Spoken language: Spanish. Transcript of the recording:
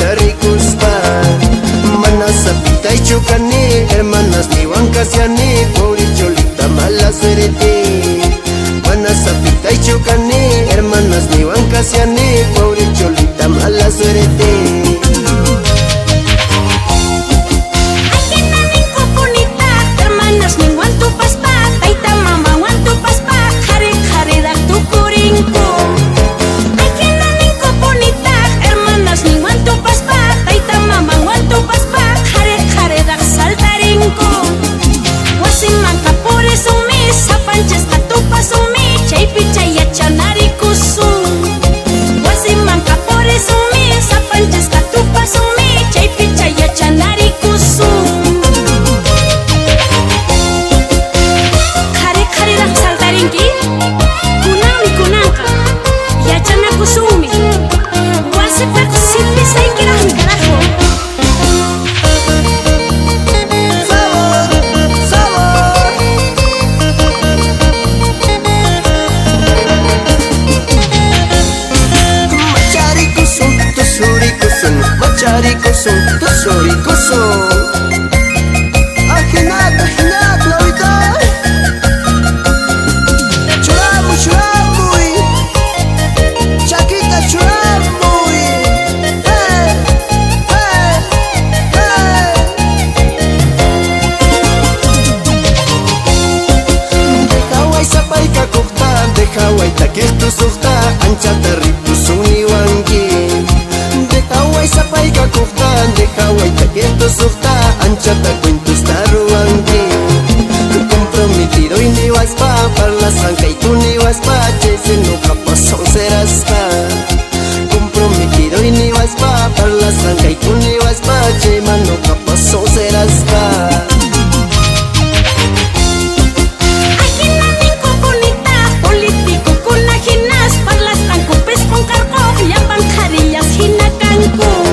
macharicuspa. Manas apita y chocani, hermanas ni huancasiani, pobre cholita mala suerte. Manas apita y chocani, hermanas ni huancasiani, pobre cholita mala suerte. Macharicusum, tusuricusum. Ahinat, ahinat, lawita. Churamu, churamuy. Chaquita, churamuy. Hey, hey, hey. Dejaway sapay kakukta, dejaway takirtu sukta, anchata ripusuni wanki. Dejaway sapay kakukta, dejaway takirtu sukta, anchata cuentos taruanki. Comprometido y ni waspa, parla sanka y tú ni waspa, chese no capazón serasta. Comprometido y ni waspa, parla sanka y tú ni waspa, chema no capazón serasta. Con carillas, hinacanco.